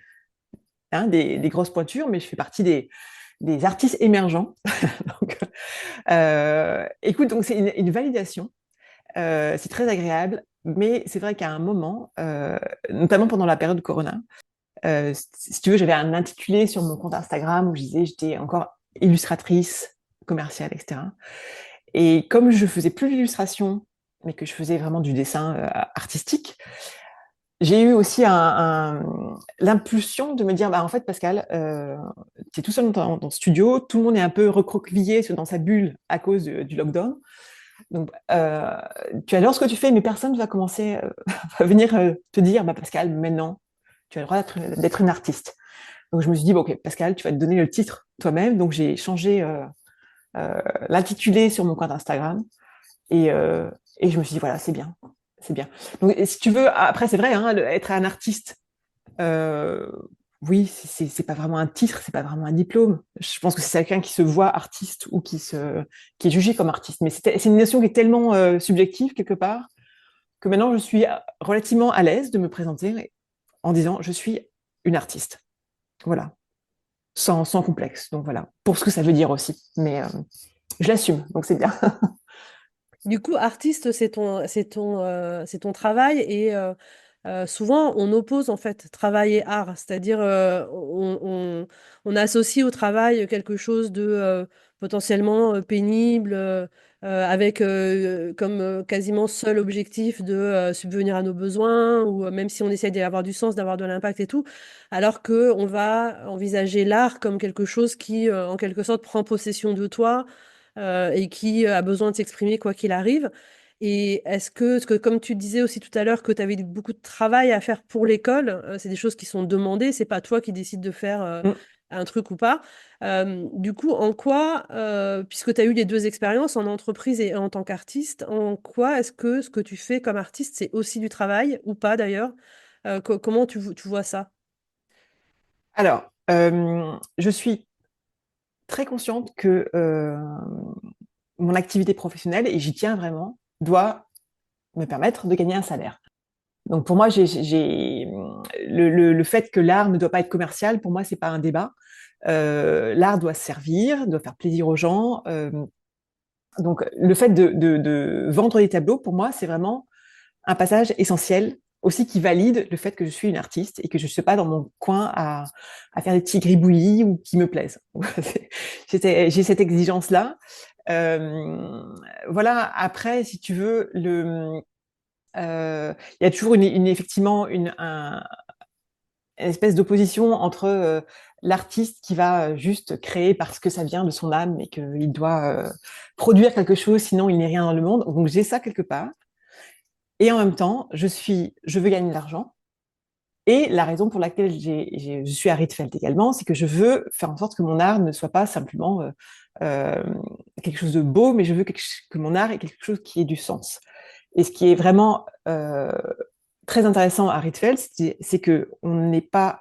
grosses pointures, mais je fais partie des artistes émergents. Donc, écoute, donc c'est une validation. C'est très agréable, mais c'est vrai qu'à un moment, notamment pendant la période de Corona, si tu veux, j'avais un intitulé sur mon compte Instagram où je disais j'étais encore illustratrice commerciale, etc. Et comme je faisais plus d'illustration, mais que je faisais vraiment du dessin artistique, j'ai eu aussi l'impulsion de me dire, bah, en fait, Pascal, tu es tout seul dans ton studio, tout le monde est un peu recroquevillé dans sa bulle à cause du lockdown. Donc, tu adores ce que tu fais, mais personne ne va commencer va venir te dire, bah, Pascal, maintenant, tu as le droit d'être une artiste. Donc, je me suis dit, bon, ok, Pascal, tu vas te donner le titre toi-même. Donc, j'ai changé l'intitulé sur mon compte Instagram et, euh, et je me suis dit, voilà, c'est bien. C'est bien. Donc, si tu veux, après, c'est vrai, hein, être un artiste, euh, oui, c'est pas vraiment un titre, c'est pas vraiment un diplôme. Je pense que c'est quelqu'un qui se voit artiste ou qui est jugé comme artiste. Mais c'est une notion qui est tellement subjective, quelque part, que maintenant, je suis relativement à l'aise de me présenter en disant, je suis une artiste. Voilà. Sans complexe. Donc voilà. Pour ce que ça veut dire aussi. Mais je l'assume, donc c'est bien. Du coup, artiste, c'est ton travail et souvent on oppose en fait travail et art, c'est-à-dire on associe au travail quelque chose de potentiellement pénible, avec comme quasiment seul objectif de subvenir à nos besoins ou même si on essaie d'avoir du sens, d'avoir de l'impact et tout, alors que on va envisager l'art comme quelque chose qui en quelque sorte prend possession de toi et qui a besoin de s'exprimer quoi qu'il arrive. Et est-ce que, comme tu disais aussi tout à l'heure, que tu avais beaucoup de travail à faire pour l'école, c'est des choses qui sont demandées, c'est pas toi qui décides de faire Mm. un truc ou pas. Du coup, en quoi, puisque tu as eu les deux expériences en entreprise et en tant qu'artiste, en quoi est-ce que ce que tu fais comme artiste, c'est aussi du travail ou pas d'ailleurs? Comment tu vois ça? Alors, je suis très consciente que mon activité professionnelle, et j'y tiens vraiment, doit me permettre de gagner un salaire. Donc pour moi, le fait que l'art ne doit pas être commercial, pour moi, c'est pas un débat. L'art doit servir, doit faire plaisir aux gens. Donc le fait de vendre des tableaux, pour moi, c'est vraiment un passage essentiel aussi qui valide le fait que je suis une artiste et que je ne suis pas dans mon coin à faire des petits gribouillis ou qui me plaisent. J'ai cette exigence-là. Voilà, après, si tu veux, il y a toujours effectivement une espèce d'opposition entre l'artiste qui va juste créer parce que ça vient de son âme et qu'il doit produire quelque chose, sinon il n'est rien dans le monde. Donc j'ai ça quelque part. Et en même temps, je veux gagner de l'argent. Et la raison pour laquelle je suis à Rietveld également, c'est que je veux faire en sorte que mon art ne soit pas simplement euh, quelque chose de beau, mais je veux que mon art ait quelque chose qui ait du sens. Et ce qui est vraiment très intéressant à Rietveld, c'est que on n'est pas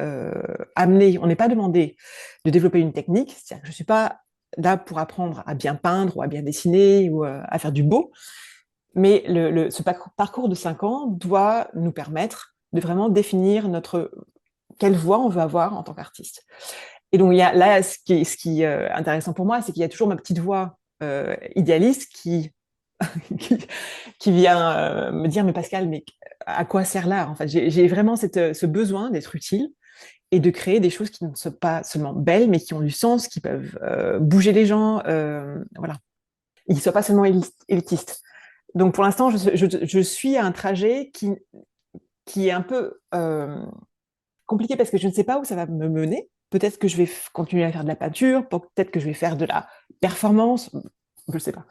on n'est pas demandé de développer une technique. C'est-à-dire que je suis pas là pour apprendre à bien peindre ou à bien dessiner ou à faire du beau. Mais ce parcours de 5 ans doit nous permettre de vraiment définir quelle voie on veut avoir en tant qu'artiste. Et donc, il y a, là, ce qui est intéressant pour moi, c'est qu'il y a toujours ma petite voix idéaliste qui, qui vient me dire, mais Pascal, mais à quoi sert l'art? En fait, j'ai vraiment ce besoin d'être utile et de créer des choses qui ne sont pas seulement belles, mais qui ont du sens, qui peuvent bouger les gens, voilà. Et qui ne soient pas seulement élitistes. Donc pour l'instant, je suis à un trajet qui est un peu compliqué parce que je ne sais pas où ça va me mener. Peut-être que je vais continuer à faire de la peinture, peut-être que je vais faire de la performance, je ne sais pas.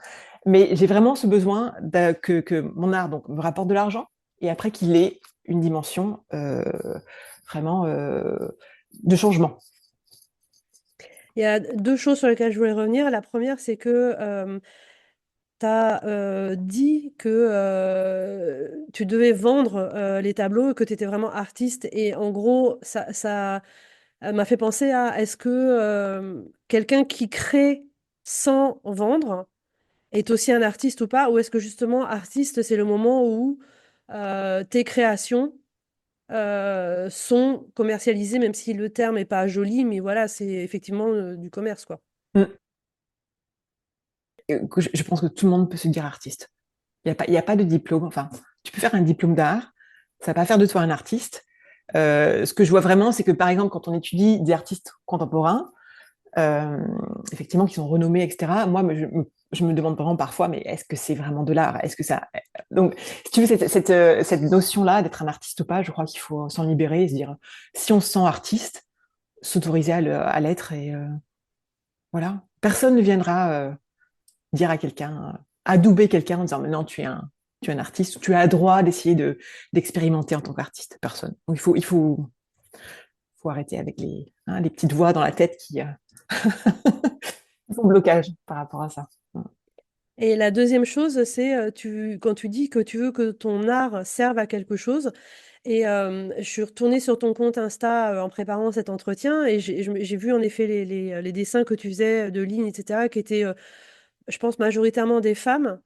Mais j'ai vraiment ce besoin que mon art donc, me rapporte de l'argent et après qu'il ait une dimension vraiment de changement. Il y a deux choses sur lesquelles je voulais revenir. La première, c'est que tu as dit que tu devais vendre les tableaux, que tu étais vraiment artiste. Et en gros, ça m'a fait penser à est-ce que quelqu'un qui crée sans vendre est aussi un artiste ou pas? Ou est-ce que justement, artiste, c'est le moment où tes créations sont commercialisées, même si le terme n'est pas joli, mais voilà, c'est effectivement du commerce, quoi. Mm. Je pense que tout le monde peut se dire artiste. Il y a pas de diplôme. Enfin, tu peux faire un diplôme d'art, ça va pas faire de toi un artiste. Ce que je vois vraiment, c'est que par exemple, quand on étudie des artistes contemporains, euh, effectivement, qui sont renommés, etc., moi, je me demande vraiment parfois, mais est-ce que c'est vraiment de l'art? Est-ce que ça... Donc, si tu veux, cette notion-là d'être un artiste ou pas, je crois qu'il faut s'en libérer et se dire, si on se sent artiste, s'autoriser à l'être et voilà. Personne ne viendra dire à quelqu'un, adouber quelqu'un en disant, mais non, tu es un artiste, tu as le droit d'essayer d'expérimenter en tant qu'artiste. Personne. Donc, faut arrêter avec les petites voix dans la tête qui font blocage par rapport à ça. Et la deuxième chose, c'est quand tu dis que tu veux que ton art serve à quelque chose. Et je suis retournée sur ton compte Insta en préparant cet entretien et j'ai vu en effet les dessins que tu faisais de lignes, etc., qui étaient, je pense, majoritairement des femmes.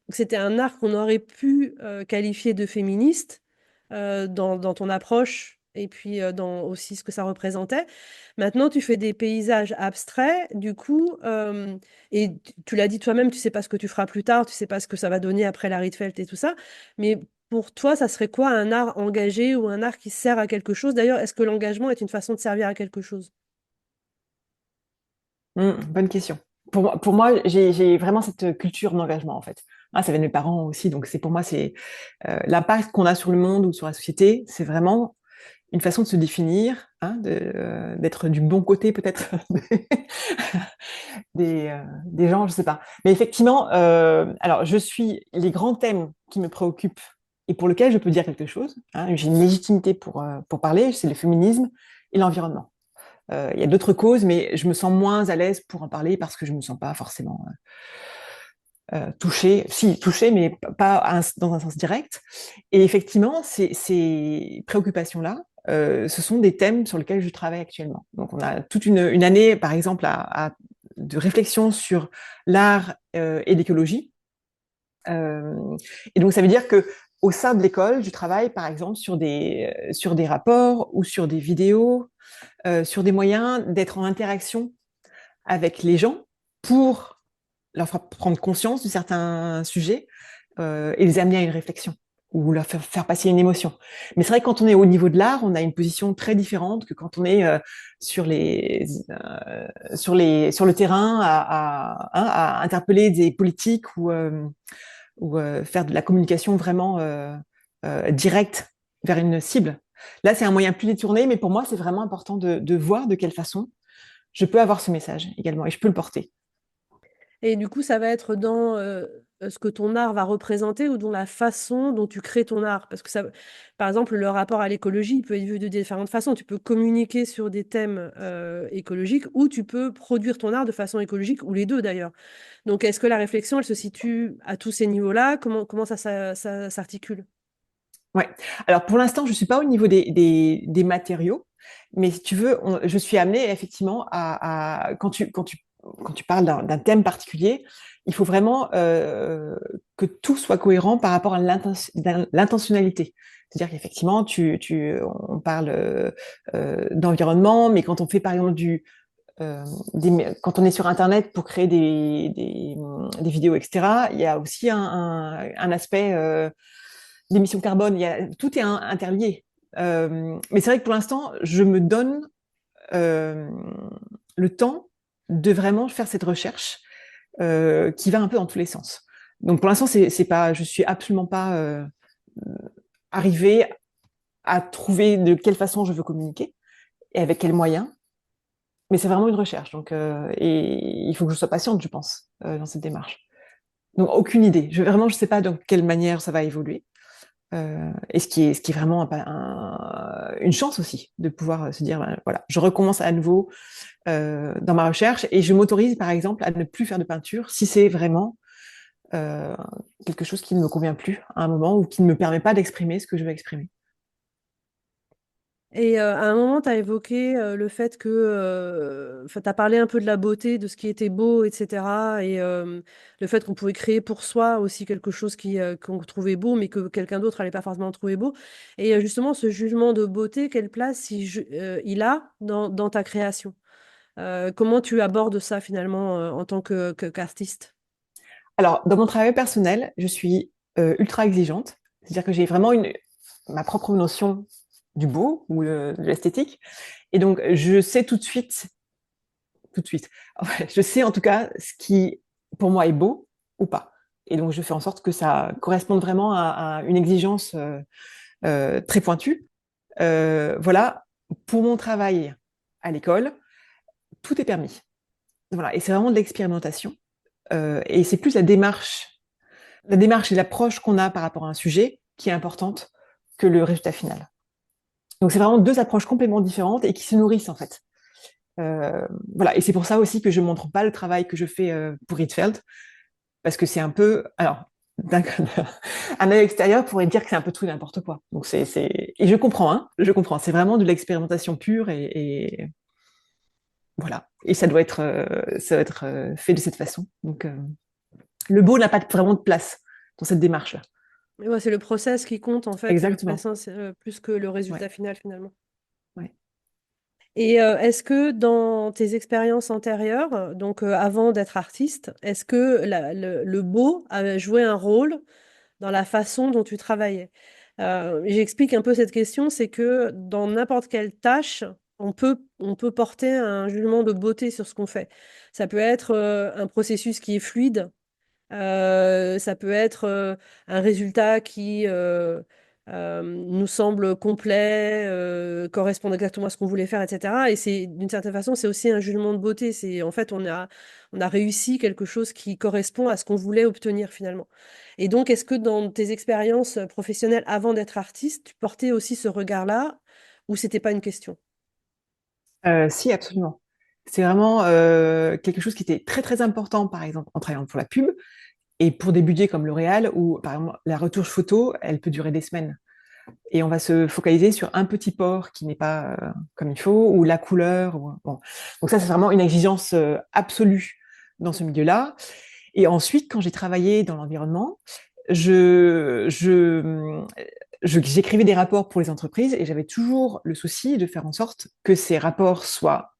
C'était un art qu'on aurait pu qualifier de féministe dans ton approche et puis dans aussi ce que ça représentait. Maintenant, tu fais des paysages abstraits, du coup, et tu l'as dit toi-même, tu sais pas ce que tu feras plus tard, tu sais pas ce que ça va donner après la Rietveld et tout ça, mais pour toi, ça serait quoi un art engagé ou un art qui sert à quelque chose? D'ailleurs, est-ce que l'engagement est une façon de servir à quelque chose? Bonne question. Pour moi, j'ai vraiment cette culture d'engagement, en fait. Ah, ça vient de mes parents aussi, donc pour moi, c'est l'impact qu'on a sur le monde ou sur la société, c'est vraiment une façon de se définir, hein, d'être du bon côté peut-être des gens, je sais pas. Mais effectivement, alors les grands thèmes qui me préoccupent et pour lesquels je peux dire quelque chose, hein, j'ai une légitimité pour parler, c'est le féminisme et l'environnement. Il y a d'autres causes, mais je me sens moins à l'aise pour en parler parce que je me sens pas forcément touchée, si touchée, mais pas dans un sens direct. Et effectivement, ces préoccupations-là, ce sont des thèmes sur lesquels je travaille actuellement. Donc, on a toute une année, par exemple, de réflexion sur l'art et l'écologie. Et donc, ça veut dire que au sein de l'école, je travaille, par exemple, sur des rapports ou sur des vidéos, sur des moyens d'être en interaction avec les gens pour leur faire prendre conscience de certains sujets et les amener à une réflexion ou leur faire passer une émotion. Mais c'est vrai que quand on est au niveau de l'art, on a une position très différente que quand on est sur sur le terrain à interpeller des politiques ou faire de la communication vraiment directe vers une cible. Là, c'est un moyen plus détourné, mais pour moi, c'est vraiment important de voir de quelle façon je peux avoir ce message également et je peux le porter. Et du coup, ça va être dans, ce que ton art va représenter ou dans la façon dont tu crées ton art? Parce que ça par exemple, le rapport à l'écologie, il peut être vu de différentes façons. Tu peux communiquer sur des thèmes, écologiques ou tu peux produire ton art de façon écologique ou les 2 d'ailleurs. Donc est-ce que la réflexion, elle se situe à tous ces niveaux-là? Comment ça s'articule? Ouais. Alors pour l'instant, je ne suis pas au niveau des matériaux, mais si tu veux, je suis amenée effectivement quand tu parles d'un thème particulier, il faut vraiment que tout soit cohérent par rapport à l'intentionnalité. C'est-à-dire qu'effectivement, on parle d'environnement, mais quand on fait par exemple quand on est sur Internet pour créer des vidéos, etc., il y a aussi un aspect d'émissions carbone. Tout est interlié. Mais c'est vrai que pour l'instant, je me donne euh, le temps de vraiment faire cette recherche qui va un peu dans tous les sens. Donc pour l'instant, c'est pas, je suis absolument pas arrivée à trouver de quelle façon je veux communiquer et avec quels moyens. Mais c'est vraiment une recherche. Et il faut que je sois patiente, je pense, dans cette démarche. Donc aucune idée. Je sais pas de quelle manière ça va évoluer. Et ce qui est vraiment une chance aussi de pouvoir se dire, ben, voilà, je recommence à nouveau dans ma recherche et je m'autorise par exemple à ne plus faire de peinture si c'est vraiment euh, quelque chose qui ne me convient plus à un moment ou qui ne me permet pas d'exprimer ce que je veux exprimer. Et à un moment, tu as évoqué, le fait que, enfin, tu as parlé un peu de la beauté, de ce qui était beau et cetera et le fait qu'on pouvait créer pour soi aussi quelque chose qu'on trouvait beau, mais que quelqu'un d'autre allait pas forcément trouver beau et justement, ce jugement de beauté, quelle place il a dans ta création? Comment tu abordes ça finalement, en tant qu'artiste? Alors, dans mon travail personnel, je suis ultra exigeante, c'est-à-dire que j'ai vraiment ma propre notion du beau ou de l'esthétique. Et donc, je sais tout de suite, ouais, je sais en tout cas ce qui, pour moi, est beau ou pas. Et donc, je fais en sorte que ça corresponde vraiment à une exigence très pointue. Voilà, pour mon travail à l'école, tout est permis. Voilà, et c'est vraiment de l'expérimentation. Et c'est plus la démarche et l'approche qu'on a par rapport à un sujet qui est importante que le résultat final. Donc, c'est vraiment deux approches complètement différentes et qui se nourrissent en fait. Voilà, et c'est pour ça aussi que je montre pas le travail que je fais pour Rietveld, parce que c'est un peu, alors, d'un un œil extérieur pourrait dire que c'est un peu tout et n'importe quoi. Donc et je comprends, hein, je comprends. C'est vraiment de l'expérimentation pure et voilà. Et ça doit être fait de cette façon. Donc le beau n'a pas vraiment de place dans cette démarche-là. Mais ouais, c'est le process qui compte en fait, Exactement. plus que le Ouais, résultat final finalement. ouais. Et est-ce que dans tes expériences antérieures, donc avant d'être artiste, est-ce que le beau a joué un rôle dans la façon dont tu travaillais? J'explique un peu cette question, c'est que dans n'importe quelle tâche, on peut porter un jugement de beauté sur ce qu'on fait. Ça peut être un processus qui est fluide, ça peut être, un résultat qui, nous semble complet, correspond exactement à ce qu'on voulait faire et cetera et c'est d'une certaine façon, c'est aussi un jugement de beauté. C'est en fait, on a réussi quelque chose qui correspond à ce qu'on voulait obtenir finalement et donc est-ce que dans tes expériences, professionnelles avant d'être artiste, tu portais aussi ce regard-là ou c'était pas une question? Si, absolument. C'est vraiment quelque chose qui était très très important, par exemple, en travaillant pour la pub, et pour des budgets comme L'Oréal, où par exemple la retouche photo, elle peut durer des semaines. Et on va se focaliser sur un petit port qui n'est pas comme il faut, ou la couleur. Bon. Donc ça, c'est vraiment une exigence absolue dans ce milieu-là. Et ensuite, quand j'ai travaillé dans l'environnement, je, je, j'écrivais des rapports pour les entreprises et j'avais toujours le souci de faire en sorte que ces rapports soient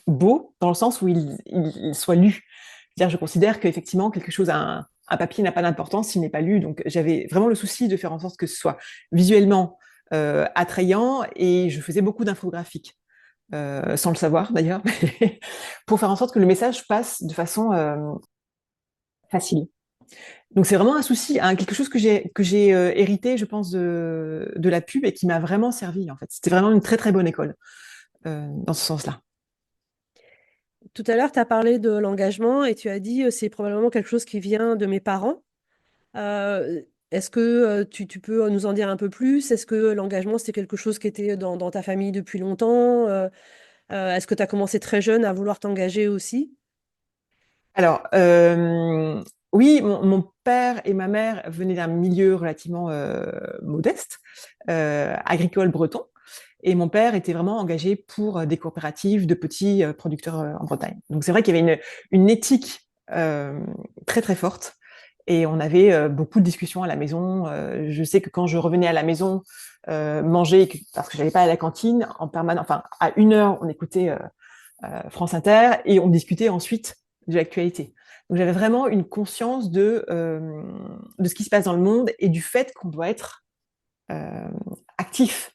beaux, dans le sens où ils soient lus. C'est-à-dire, je considère qu'effectivement, quelque chose a un papier n'a pas d'importance s'il n'est pas lu. Donc, j'avais vraiment le souci de faire en sorte que ce soit visuellement attrayant et je faisais beaucoup d'infographiques, sans le savoir d'ailleurs, pour faire en sorte que le message passe de façon facile. Donc c'est vraiment un souci, hein, quelque chose que j'ai hérité, je pense, de la pub et qui m'a vraiment servi en fait. C'était vraiment une très très bonne école dans ce sens-là. Tout à l'heure, tu as parlé de l'engagement et tu as dit c'est probablement quelque chose qui vient de mes parents. Euh, Est-ce que tu peux nous en dire un peu plus? Est-ce que l'engagement, c'était quelque chose qui était dans ta famille depuis longtemps? Est-ce que tu as commencé très jeune à vouloir t'engager aussi? Alors oui, mon père et ma mère venaient d'un milieu relativement modeste, agricole breton. Et mon père était vraiment engagé pour des coopératives de petits producteurs en Bretagne. Donc c'est vrai qu'il y avait une éthique euh, très très forte. Et on avait beaucoup de discussions à la maison. Je sais que quand je revenais à la maison manger, parce que j'allais pas à la cantine, en permanence, enfin à 1 heure, on écoutait France Inter et on discutait ensuite de l'actualité. Donc j'avais vraiment une conscience de ce qui se passe dans le monde et du fait qu'on doit être euh, actif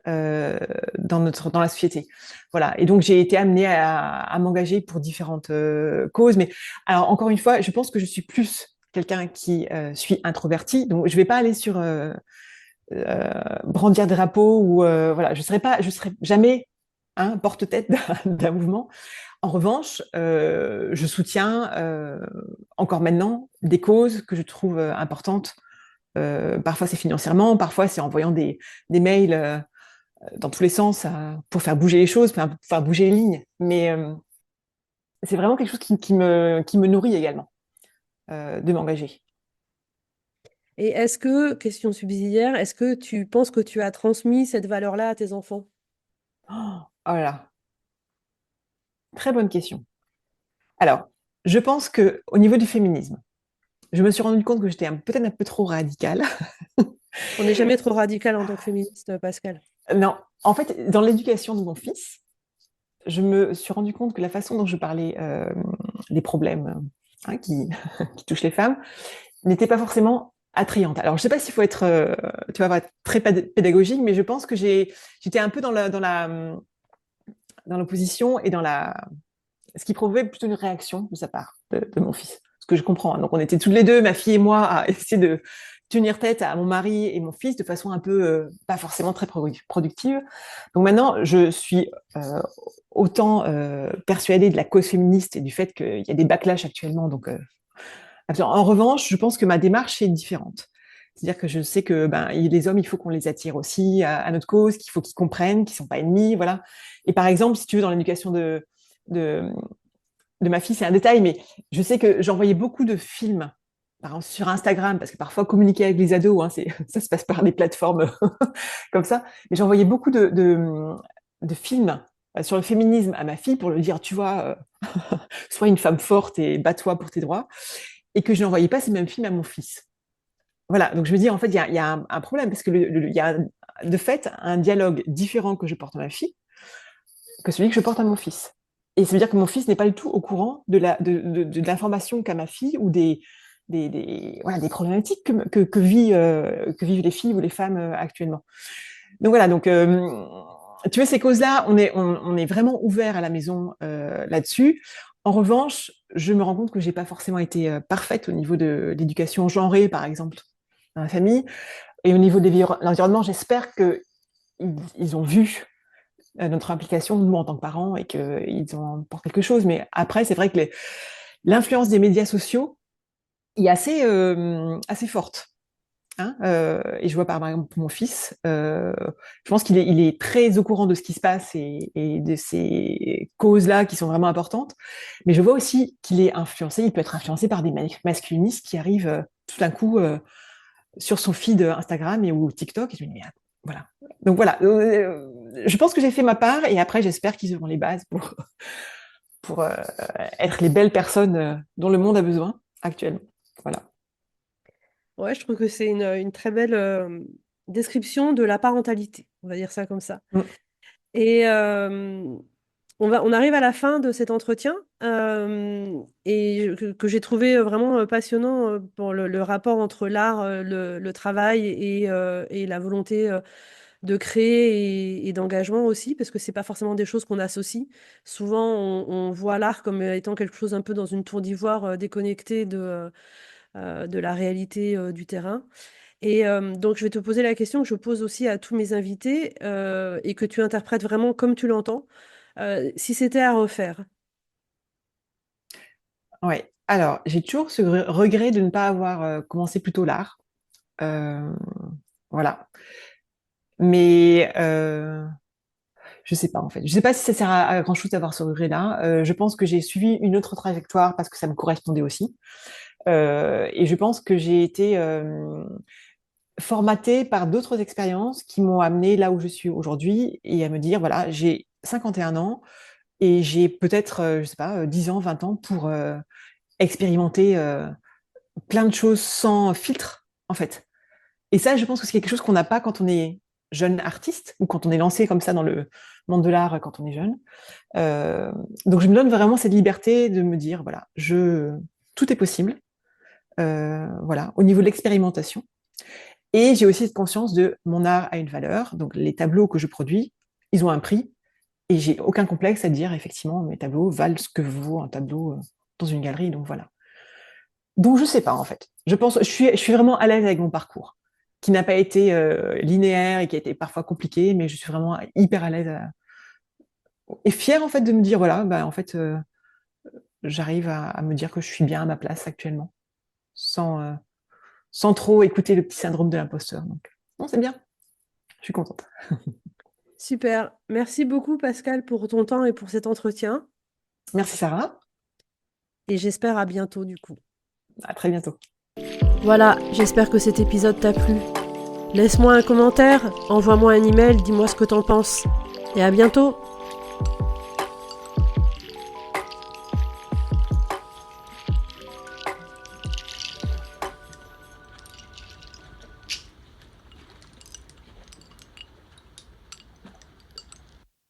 dans la société. Voilà. Et donc, j'ai été amenée à m'engager pour différentes causes. Mais alors, encore une fois, je pense que je suis plus quelqu'un qui suis introverti. Donc, je vais pas aller sur brandir des drapeaux ou voilà. Je serai jamais porte-tête d'un mouvement. En revanche, je soutiens encore maintenant des causes que je trouve importantes. Parfois, c'est financièrement, parfois, c'est en envoyant des mails dans tous les sens pour faire bouger les choses, pour faire bouger les lignes. Mais c'est vraiment quelque chose qui me nourrit également, de m'engager. Et est-ce que, question subsidiaire, est-ce que tu penses que tu as transmis cette valeur-là à tes enfants? Oh là là, très bonne question. Alors, je pense que au niveau du féminisme, je me suis rendu compte que j'étais peut-être un peu trop radicale. On n'est jamais trop radical en tant que féministe, Pascal. Non, en fait, dans l'éducation de mon fils, je me suis rendu compte que la façon dont je parlais des problèmes qui, qui touchent les femmes n'était pas forcément attrayante. Alors, je ne sais pas s'il faut être, tu vas être très pédagogique, mais je pense que j'étais un peu dans l'opposition et ce qui prouvait plutôt une réaction de sa part, de mon fils. Ce que je comprends. Donc, on était toutes les deux, ma fille et moi, à essayer de tenir tête à mon mari et mon fils de façon un peu, pas forcément très productive. Donc maintenant, je suis autant persuadée de la cause féministe et du fait qu'il y a des backlash actuellement. Donc, en revanche, je pense que ma démarche est différente. C'est-à-dire que je sais que les hommes, il faut qu'on les attire aussi à notre cause, qu'il faut qu'ils comprennent, qu'ils ne sont pas ennemis, voilà. Et par exemple, si tu veux, dans l'éducation de, de ma fille, c'est un détail, mais je sais que j'envoyais beaucoup de films, par exemple, sur Instagram, parce que parfois communiquer avec les ados, ça se passe par des plateformes comme ça, mais j'envoyais beaucoup de films sur le féminisme à ma fille pour lui dire, tu vois, sois une femme forte et bats-toi pour tes droits, et que je n'envoyais pas ces mêmes films à mon fils. Voilà, donc je me dis, en fait, il y a un problème, parce que il y a de fait un dialogue différent que je porte à ma fille que celui que je porte à mon fils. Et ça veut dire que mon fils n'est pas du tout au courant de l'information qu'a ma fille ou voilà, des problématiques que vivent les filles ou les femmes actuellement. Donc voilà, donc tu vois, ces causes-là, on est vraiment ouvert à la maison là-dessus. En revanche, je me rends compte que j'ai pas forcément été parfaite au niveau de l'éducation genrée, par exemple, dans la famille. Et au niveau de l'environnement, j'espère que ils ont vu notre implication, nous, en tant que parents, et qu'ils en portent quelque chose. Mais après, c'est vrai que l'influence des médias sociaux est assez forte. Et je vois par exemple pour mon fils, je pense qu'il est très au courant de ce qui se passe et de ces causes-là qui sont vraiment importantes. Mais je vois aussi qu'il est influencé, il peut être influencé par des masculinistes qui arrivent tout d'un coup sur son feed Instagram ou TikTok. Et je me dis, mais voilà. Donc voilà, je pense que j'ai fait ma part et après j'espère qu'ils auront les bases pour être les belles personnes dont le monde a besoin actuellement. Voilà. Ouais, je trouve que c'est une très belle description de la parentalité, on va dire ça comme ça. Mm. Et On arrive à la fin de cet entretien que j'ai trouvé vraiment passionnant pour le rapport entre l'art, le travail et la volonté de créer et d'engagement aussi, parce que c'est pas forcément des choses qu'on associe. Souvent, on voit l'art comme étant quelque chose un peu dans une tour d'ivoire déconnecté de la réalité du terrain. Et donc, je vais te poser la question que je pose aussi à tous mes invités et que tu interprètes vraiment comme tu l'entends. Si c'était à refaire. Ouais. Alors, j'ai toujours ce regret de ne pas avoir commencé plus tôt l'art. Euh, voilà. Mais je sais pas en fait. Je sais pas si ça sert à grand-chose d'avoir ce regret-là. Je pense que j'ai suivi une autre trajectoire parce que ça me correspondait aussi. Et je pense que j'ai été formatée par d'autres expériences qui m'ont amené là où je suis aujourd'hui et à me dire, voilà, j'ai 51 ans et j'ai peut-être, je sais pas, 10 ans, 20 ans pour expérimenter plein de choses sans filtre, en fait. Et ça, je pense que c'est quelque chose qu'on n'a pas quand on est jeune artiste ou quand on est lancé comme ça dans le monde de l'art quand on est jeune. Euh, donc, je me donne vraiment cette liberté de me dire, voilà, tout est possible, voilà, au niveau de l'expérimentation. Et j'ai aussi cette conscience de mon art a une valeur. Donc, les tableaux que je produis, ils ont un prix. Et j'ai aucun complexe à dire, effectivement, mes tableaux valent ce que vaut un tableau dans une galerie. Donc, voilà. Donc, je sais pas, en fait. Je suis vraiment à l'aise avec mon parcours, qui n'a pas été linéaire et qui a été parfois compliqué, mais je suis vraiment hyper à l'aise et fière, en fait, de me dire, voilà, bah, en fait, j'arrive à me dire que je suis bien à ma place actuellement, sans, sans trop écouter le petit syndrome de l'imposteur. Donc, non, c'est bien. Je suis contente. Super. Merci beaucoup, Pascal, pour ton temps et pour cet entretien. Merci, Sarah. Et j'espère à bientôt, du coup. À très bientôt. Voilà, j'espère que cet épisode t'a plu. Laisse-moi un commentaire, envoie-moi un email, dis-moi ce que t'en penses. Et à bientôt!